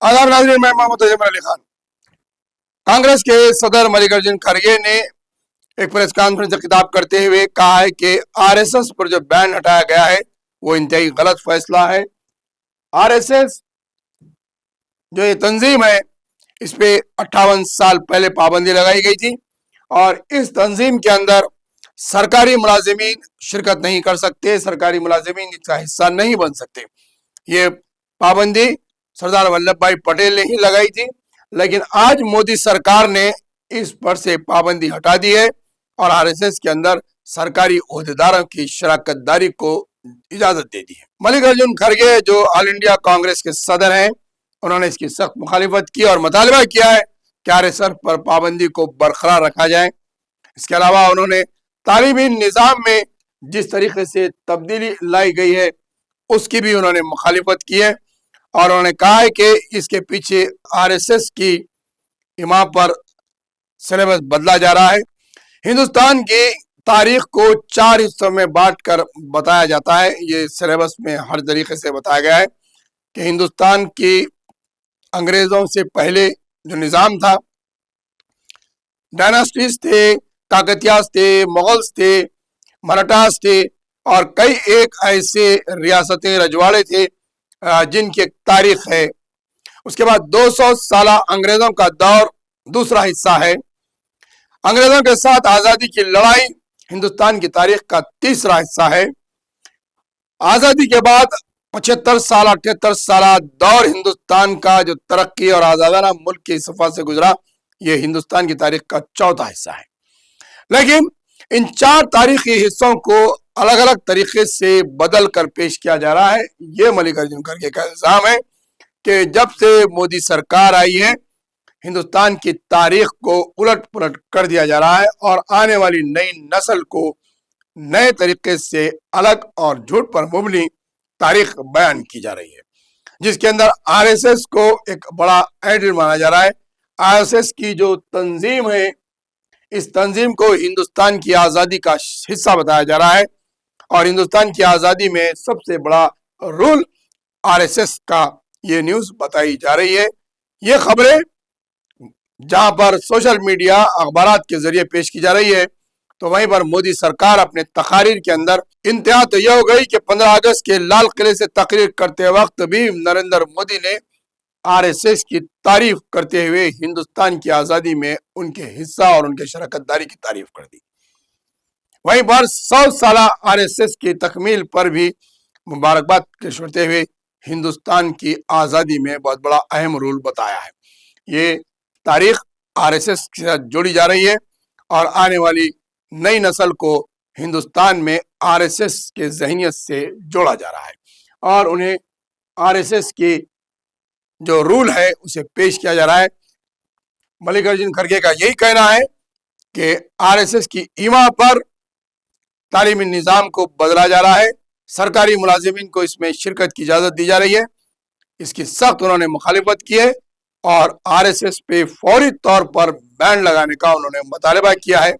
आदाब नाज़रीन, मैं मोहम्मद अजमल अली खान। कांग्रेस के सदर मल्लिकार्जुन खड़गे ने एक प्रेस कॉन्फ्रेंस से खिताब करते हुए कहा है कि आरएसएस पर जो बैन हटाया गया है वो इंतहाई गलत फैसला है। आरएसएस जो ये तंजीम है इस पे 58 साल पहले पाबंदी लगाई गई थी और इस तंजीम के अंदर सरकारी मुलाजिमीन शिरकत नहीं कर सकते, सरकारी मुलाजिमीन इसका हिस्सा नहीं बन सकते। ये पाबंदी सरदार वल्लभ भाई पटेल ने ही लगाई थी, लेकिन आज मोदी सरकार ने इस पर से पाबंदी हटा दी है और आरएसएस के अंदर सरकारी ओहदेदारों की शराकतदारी को इजाजत दे दी है। मल्लिकार्जुन खड़गे जो ऑल इंडिया कांग्रेस के सदर हैं, उन्होंने इसकी सख्त मुखालिफत की और मुतालबा किया है कि आरएसएस पर पाबंदी को बरकरार रखा जाए। इसके अलावा उन्होंने तालीमी निज़ाम में जिस तरीके से तब्दीली लाई गई है उसकी भी उन्होंने मुखालिफत की है और उन्होंने कहा है कि इसके पीछे आरएसएस की इमाम पर सिलेबस बदला जा रहा है। हिंदुस्तान की तारीख को 4 हिस्सों में बांटकर बताया जाता है। ये सिलेबस में हर तरीके से बताया गया है कि हिंदुस्तान की अंग्रेजों से पहले जो निज़ाम था, डायनास्टीज थे, काकतियास थे, मुगल्स थे, मराठास थे और कई एक ऐसे रियासतें रजवाड़े थे जिनकी एक तारीख है। उसके बाद 200 साल अंग्रेजों का दौर दूसरा हिस्सा है। अंग्रेजों के साथ आजादी की लड़ाई हिंदुस्तान की तारीख का तीसरा हिस्सा है। आजादी के बाद 75 साल 78 साल दौर हिंदुस्तान का जो तरक्की और आजादाना मुल्क की सफा से गुजरा, ये हिंदुस्तान की तारीख का चौथा हिस्सा है। लेकिन इन 4 तारीखी हिस्सों को अलग अलग तरीके से बदल कर पेश किया जा रहा है। ये मल्लिकार्जुन खड़गे का इल्जाम है कि जब से मोदी सरकार आई है हिंदुस्तान की तारीख को उलट पुलट कर दिया जा रहा है और आने वाली नई नस्ल को नए तरीके से अलग और झूठ पर मुबनी तारीख बयान की जा रही है, जिसके अंदर आरएसएस को एक बड़ा एडिल माना जा रहा है। आरएसएस की जो तंजीम है, इस तंजीम को हिंदुस्तान की आज़ादी का हिस्सा बताया जा रहा है और हिंदुस्तान की आज़ादी में सबसे बड़ा रोल आरएसएस का ये न्यूज़ बताई जा रही है। ये खबरें जहां पर सोशल मीडिया अखबारात के जरिए पेश की जा रही है, तो वहीं पर मोदी सरकार अपने तकारीर के अंदर इंतहा तो यह हो गई कि 15 अगस्त के लाल किले से तकरीर करते वक्त भी नरेंद्र मोदी ने आरएसएस की तारीफ करते हुए हिंदुस्तान की आज़ादी में उनके हिस्सा और उनके शराकतदारी की तारीफ कर दी। वहीं पर 100 साल आरएसएस की तकमील पर भी मुबारकबाद करते हुए हिंदुस्तान की आज़ादी में बहुत बड़ा अहम रोल बताया है। ये तारीख आरएसएस के साथ जोड़ी जा रही है और आने वाली नई नस्ल को हिंदुस्तान में आरएसएस के ज़हनियत से जोड़ा जा रहा है और उन्हें आरएसएस की जो रूल है उसे पेश किया जा रहा है। मल्लिकार्जुन खड़गे का यही कहना है कि आरएसएस की ईमा पर तालीमी निज़ाम को बदला जा रहा है, सरकारी मुलाजिमीन को इसमें शिरकत की इजाज़त दी जा रही है। इसकी सख्त उन्होंने मुखालिफत की है और आरएसएस पे फौरी तौर पर बैन लगाने का उन्होंने मुतालबा किया है।